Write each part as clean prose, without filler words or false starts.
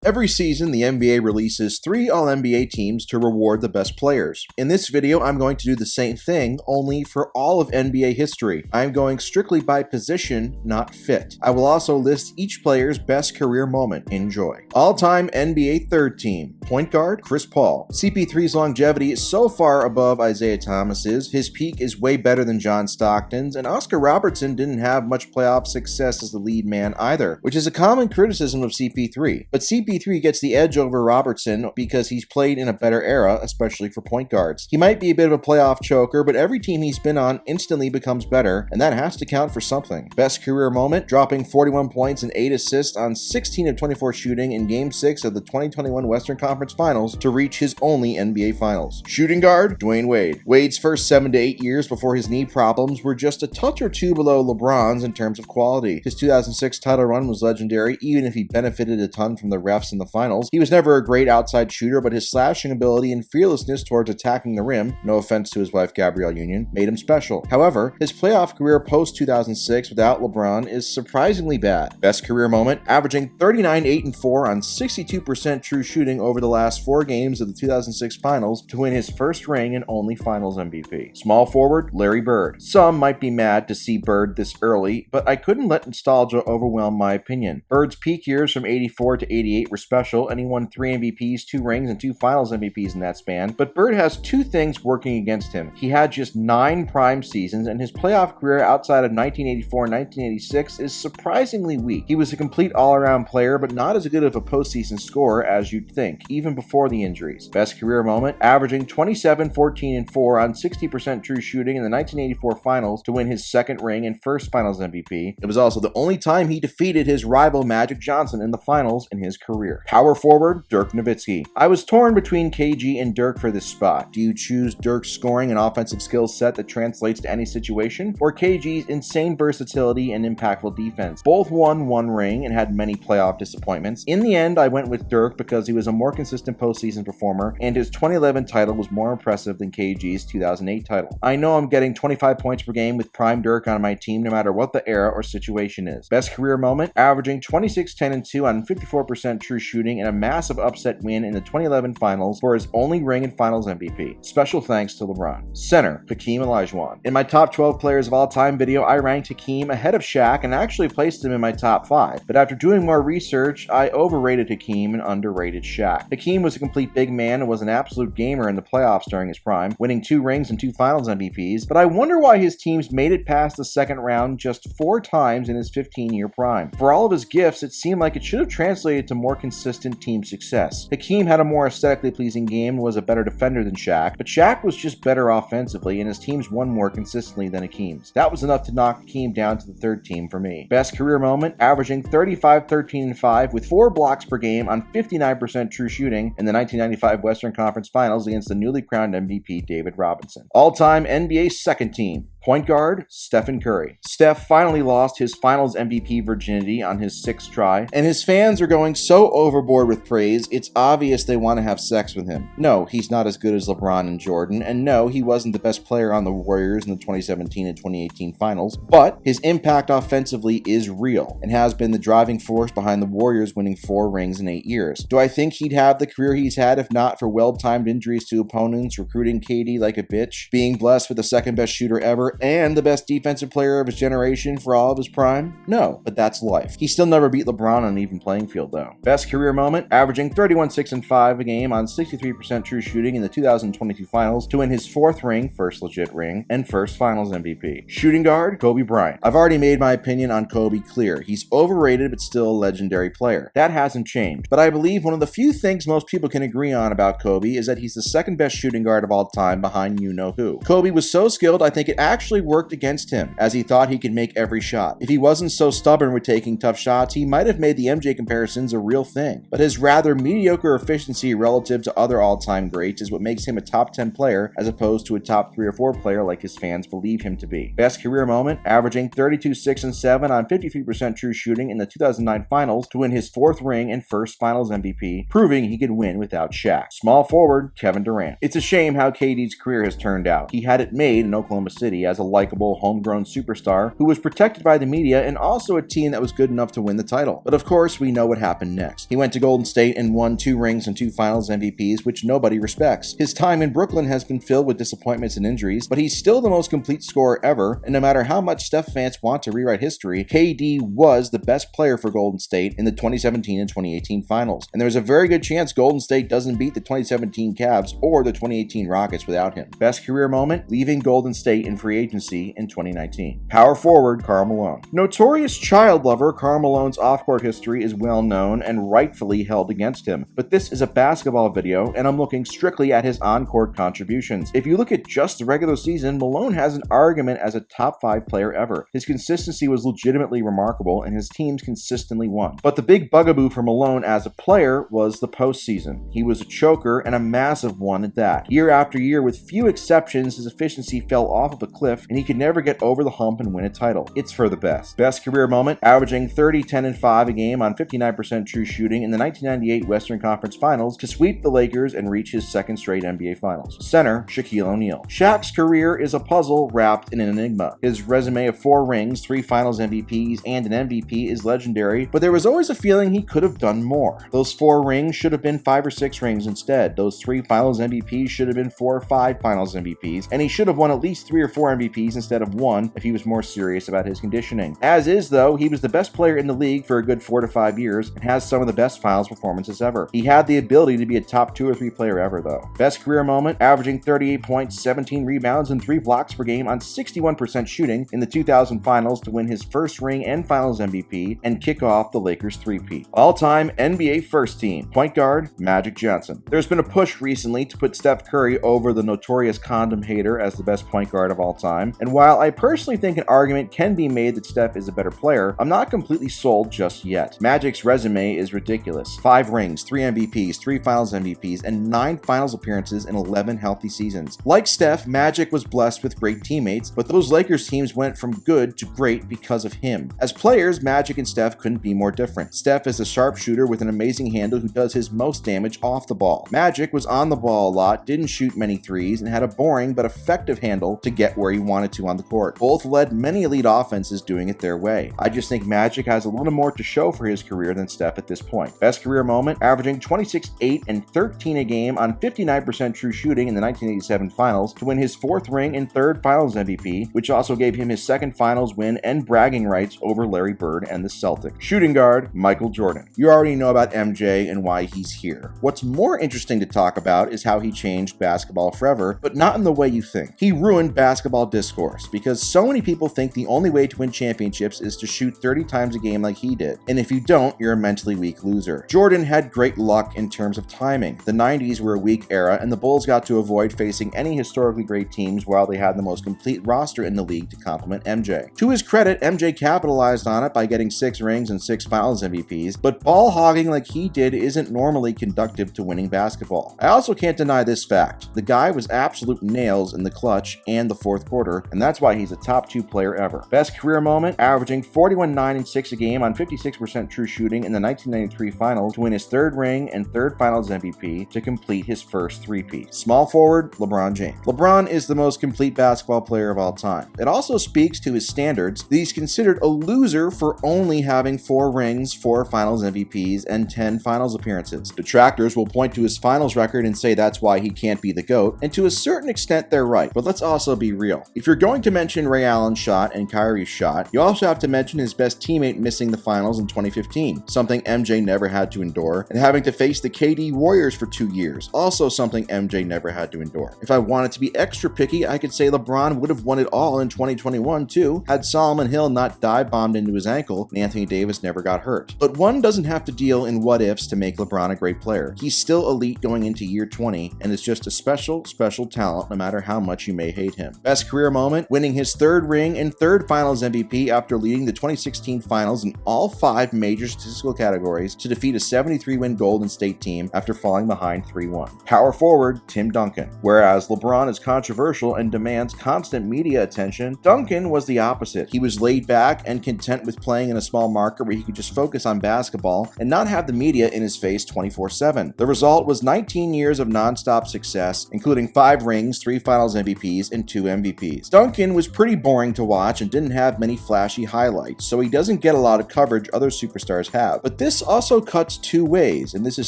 Every season, the NBA releases 3 All-NBA teams to reward the best players. In this video, I'm going to do the same thing, only for all of NBA history. I'm going strictly by position, not fit. I will also list each player's best career moment. Enjoy. All-time NBA third team. Point guard, Chris Paul. CP3's longevity is so far above Isaiah Thomas's, his peak is way better than John Stockton's, and Oscar Robertson didn't have much playoff success as the lead man either, which is a common criticism of CP3. But CP3 gets the edge over Robertson because he's played in a better era, especially for point guards. He might be a bit of a playoff choker, but every team he's been on instantly becomes better, and that has to count for something. Best career moment, dropping 41 points and 8 assists on 16 of 24 shooting in Game 6 of the 2021 Western Conference Finals to reach his only NBA Finals. Shooting guard, Dwayne Wade. Wade's first 7 to 8 years before his knee problems were just a touch or two below LeBron's in terms of quality. His 2006 title run was legendary, even if he benefited a ton from the refs in the finals. He was never a great outside shooter, but his slashing ability and fearlessness towards attacking the rim, no offense to his wife Gabrielle Union, made him special. However, his playoff career post-2006 without LeBron is surprisingly bad. Best career moment, averaging 39, 8, and 4 on 62% true shooting over the last 4 games of the 2006 finals to win his first ring and only finals MVP. Small forward, Larry Bird. Some might be mad to see Bird this early, but I couldn't let nostalgia overwhelm my opinion. Bird's peak years from 84 to 88 were special, and he won 3 MVPs, 2 rings, and 2 finals MVPs in that span. But Bird has 2 things working against him. He had just 9 prime seasons, and his playoff career outside of 1984 and 1986 is surprisingly weak. He was a complete all-around player, but not as good of a postseason scorer as you'd think, even before the injuries. Best career moment, averaging 27, 14, and 4 on 60% true shooting in the 1984 finals to win his second ring and first finals MVP. It was also the only time he defeated his rival Magic Johnson in the finals in his career. Power forward, Dirk Nowitzki. I was torn between KG and Dirk for this spot. Do you choose Dirk's scoring and offensive skill set that translates to any situation, or KG's insane versatility and impactful defense? Both won 1 ring and had many playoff disappointments. In the end, I went with Dirk because he was a more consistent postseason performer, and his 2011 title was more impressive than KG's 2008 title. I know I'm getting 25 points per game with prime Dirk on my team no matter what the era or situation is. Best career moment, averaging 26, 10, and 2 on 54% true shooting and a massive upset win in the 2011 finals for his only ring and finals MVP. Special thanks to LeBron. Center, Hakeem Olajuwon. In my top 12 players of all time video, I ranked Hakeem ahead of Shaq and actually placed him in my top 5. But after doing more research, I overrated Hakeem and underrated Shaq. Hakeem was a complete big man and was an absolute gamer in the playoffs during his prime, winning 2 rings and 2 finals MVPs, but I wonder why his teams made it past the second round just 4 times in his 15-year prime. For all of his gifts, it seemed like it should have translated to more consistent team success. Hakeem had a more aesthetically pleasing game and was a better defender than Shaq, but Shaq was just better offensively and his teams won more consistently than Hakeem's. That was enough to knock Hakeem down to the third team for me. Best career moment, averaging 35, 13, and 5 with 4 blocks per game on 59% true shooting in the 1995 Western Conference Finals against the newly crowned MVP David Robinson. All-time NBA second team. Point guard, Stephen Curry. Steph finally lost his finals MVP virginity on his 6th try, and his fans are going so overboard with praise, it's obvious they want to have sex with him. No, he's not as good as LeBron and Jordan, and no, he wasn't the best player on the Warriors in the 2017 and 2018 finals, but his impact offensively is real, and has been the driving force behind the Warriors winning 4 rings in 8 years. Do I think he'd have the career he's had if not for well-timed injuries to opponents, recruiting KD like a bitch, being blessed with the second best shooter ever, and the best defensive player of his generation for all of his prime? No, but that's life. He still never beat LeBron on an even playing field though. Best career moment, averaging 31, 6, and 5 a game on 63% true shooting in the 2022 finals to win his 4th ring, first legit ring, and first finals MVP. Shooting guard, Kobe Bryant. I've already made my opinion on Kobe clear. He's overrated but still a legendary player. That hasn't changed, but I believe one of the few things most people can agree on about Kobe is that he's the 2nd best shooting guard of all time behind you-know-who. Kobe was so skilled, I think it actually worked against him, as he thought he could make every shot. If he wasn't so stubborn with taking tough shots, he might have made the MJ comparisons a real thing. But his rather mediocre efficiency relative to other all-time greats is what makes him a top 10 player as opposed to a top 3 or 4 player like his fans believe him to be. Best career moment, averaging 32, 6, and 7 on 53% true shooting in the 2009 finals to win his 4th ring and first finals MVP, proving he could win without Shaq. Small forward, Kevin Durant. It's a shame how KD's career has turned out. He had it made in Oklahoma City as as a likable, homegrown superstar who was protected by the media and also a team that was good enough to win the title. But of course, we know what happened next. He went to Golden State and won 2 rings and 2 Finals MVPs, which nobody respects. His time in Brooklyn has been filled with disappointments and injuries, but he's still the most complete scorer ever, and no matter how much Steph fans want to rewrite history, KD was the best player for Golden State in the 2017 and 2018 Finals. And there's a very good chance Golden State doesn't beat the 2017 Cavs or the 2018 Rockets without him. Best career moment? Leaving Golden State in free agency in 2019. Power forward Karl Malone. Notorious child lover Karl Malone's off-court history is well known and rightfully held against him, but this is a basketball video and I'm looking strictly at his on-court contributions. If you look at just the regular season, Malone has an argument as a top 5 player ever. His consistency was legitimately remarkable and his teams consistently won. But the big bugaboo for Malone as a player was the postseason. He was a choker and a massive one at that. Year after year, with few exceptions, his efficiency fell off of a cliff and he could never get over the hump and win a title. It's for the best. Best career moment? Averaging 30, 10, and 5 a game on 59% true shooting in the 1998 Western Conference Finals to sweep the Lakers and reach his second straight NBA Finals. Center, Shaquille O'Neal. Shaq's career is a puzzle wrapped in an enigma. His resume of 4 rings, 3 Finals MVPs, and an MVP is legendary, but there was always a feeling he could have done more. Those 4 rings should have been 5 or 6 rings instead. Those 3 Finals MVPs should have been 4 or 5 Finals MVPs, and he should have won at least 3 or 4 MVPs instead of 1 if he was more serious about his conditioning. As is, though, he was the best player in the league for a good 4 to 5 years and has some of the best Finals performances ever. He had the ability to be a top 2 or 3 player ever, though. Best career moment? Averaging 38 points, 17 rebounds, and 3 blocks per game on 61% shooting in the 2000 Finals to win his first ring and Finals MVP and kick off the Lakers' three-peat. All-time NBA first team. Point guard, Magic Johnson. There's been a push recently to put Steph Curry over the notorious condom hater as the best point guard of all time, and while I personally think an argument can be made that Steph is a better player, I'm not completely sold just yet. Magic's resume is ridiculous. 5 rings, 3 MVPs, 3 Finals MVPs, and 9 Finals appearances in 11 healthy seasons. Like Steph, Magic was blessed with great teammates, but those Lakers teams went from good to great because of him. As players, Magic and Steph couldn't be more different. Steph is a sharpshooter with an amazing handle who does his most damage off the ball. Magic was on the ball a lot, didn't shoot many threes, and had a boring but effective handle to get where he wanted to on the court. Both led many elite offenses doing it their way. I just think Magic has a little more to show for his career than Steph at this point. Best career moment? Averaging 26, 8, and 13 a game on 59% true shooting in the 1987 Finals to win his 4th ring and 3rd Finals MVP, which also gave him his 2nd Finals win and bragging rights over Larry Bird and the Celtics. Shooting guard, Michael Jordan. You already know about MJ and why he's here. What's more interesting to talk about is how he changed basketball forever, but not in the way you think. He ruined basketball discourse because so many people think the only way to win championships is to shoot 30 times a game like he did, and if you don't, you're a mentally weak loser. Jordan had great luck in terms of timing. The 90s were a weak era, and the Bulls got to avoid facing any historically great teams while they had the most complete roster in the league to complement MJ. To his credit, MJ capitalized on it by getting 6 rings and 6 Finals MVPs, but ball hogging like he did isn't normally conducive to winning basketball. I also can't deny this fact. The guy was absolute nails in the clutch and the 4th quarter, and that's why he's a top 2 player ever. Best career moment? Averaging 41, 9, and 6 a game on 56% true shooting in the 1993 Finals to win his 3rd ring and 3rd Finals MVP to complete his first three-peat. Small forward, LeBron James. LeBron is the most complete basketball player of all time. It also speaks to his standards that he's considered a loser for only having 4 rings, 4 Finals MVPs, and 10 Finals appearances. Detractors will point to his Finals record and say that's why he can't be the GOAT, and to a certain extent they're right, but let's also be real. If you're going to mention Ray Allen's shot and Kyrie's shot, you also have to mention his best teammate missing the Finals in 2015, something MJ never had to endure, and having to face the KD Warriors for 2 years, also something MJ never had to endure. If I wanted to be extra picky, I could say LeBron would have won it all in 2021 too, had Solomon Hill not dive-bombed into his ankle and Anthony Davis never got hurt. But one doesn't have to deal in what-ifs to make LeBron a great player. He's still elite going into year 20, and is just a special talent no matter how much you may hate him. Best career moment? Winning his 3rd ring and 3rd Finals MVP after leading the 2016 Finals in all 5 major statistical categories to defeat a 73-win Golden State team after falling behind 3-1. Power forward, Tim Duncan. Whereas LeBron is controversial and demands constant media attention, Duncan was the opposite. He was laid back and content with playing in a small market where he could just focus on basketball and not have the media in his face 24/7. The result was 19 years of non-stop success, including 5 rings, 3 Finals MVPs, and 2 MVPs. MVPs. Duncan was pretty boring to watch and didn't have many flashy highlights, so he doesn't get a lot of coverage other superstars have. But this also cuts two ways, and this is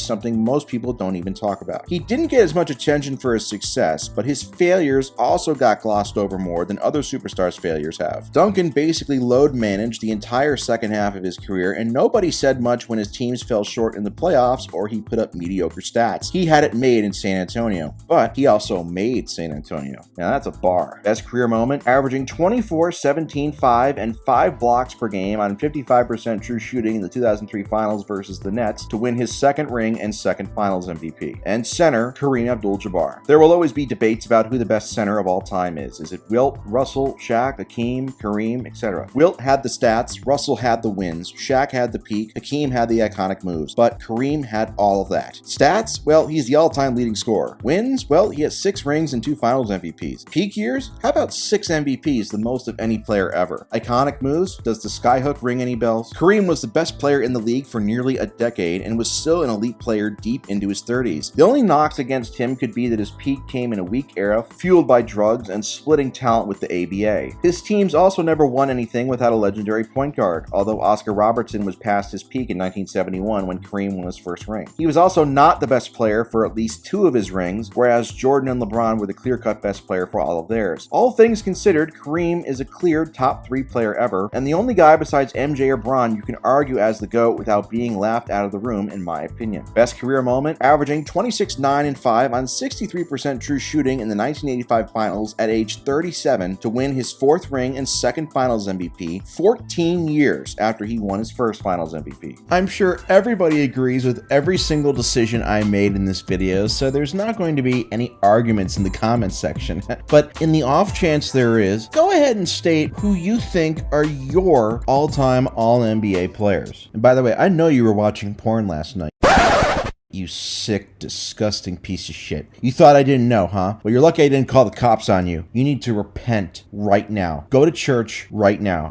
something most people don't even talk about. He didn't get as much attention for his success, but his failures also got glossed over more than other superstars' failures have. Duncan basically load managed the entire second half of his career, and nobody said much when his teams fell short in the playoffs or he put up mediocre stats. He had it made in San Antonio, but he also made San Antonio. Now that's a bar. Best career moment, averaging 24, 17, 5, and 5 blocks per game on 55% true shooting in the 2003 finals versus the Nets to win his second ring and second finals MVP. And center, Kareem Abdul-Jabbar. There will always be debates about who the best center of all time is. Is it Wilt, Russell, Shaq, Hakeem, Kareem, etc.? Wilt had the stats, Russell had the wins, Shaq had the peak, Hakeem had the iconic moves, but Kareem had all of that. Stats? Well, he's the all-time leading scorer. Wins? Well, he has 6 rings and 2 finals MVPs. Peak years? How about 6 MVPs, the most of any player ever? Iconic moves? Does the skyhook ring any bells? Kareem was the best player in the league for nearly a decade and was still an elite player deep into his 30s. The only knocks against him could be that his peak came in a weak era, fueled by drugs and splitting talent with the ABA. His teams also never won anything without a legendary point guard, although Oscar Robertson was past his peak in 1971 when Kareem won his first ring. He was also not the best player for at least 2 of his rings, whereas Jordan and LeBron were the clear-cut best player for all of theirs. All things considered, Kareem is a clear top 3 player ever, and the only guy besides MJ or Bron you can argue as the GOAT without being laughed out of the room, in my opinion. Best career moment, averaging 26, 9, and 5 on 63% true shooting in the 1985 finals at age 37 to win his 4th ring and 2nd finals MVP 14 years after he won his first finals MVP. I'm sure everybody agrees with every single decision I made in this video, so there's not going to be any arguments in the comments section. But in the off chance there is, go ahead and state who you think are your all-time All-NBA players. And by the way, I know you were watching porn last night. You sick, disgusting piece of shit. You thought I didn't know, huh? Well, you're lucky I didn't call the cops on you. You need to repent right now. Go to church right now.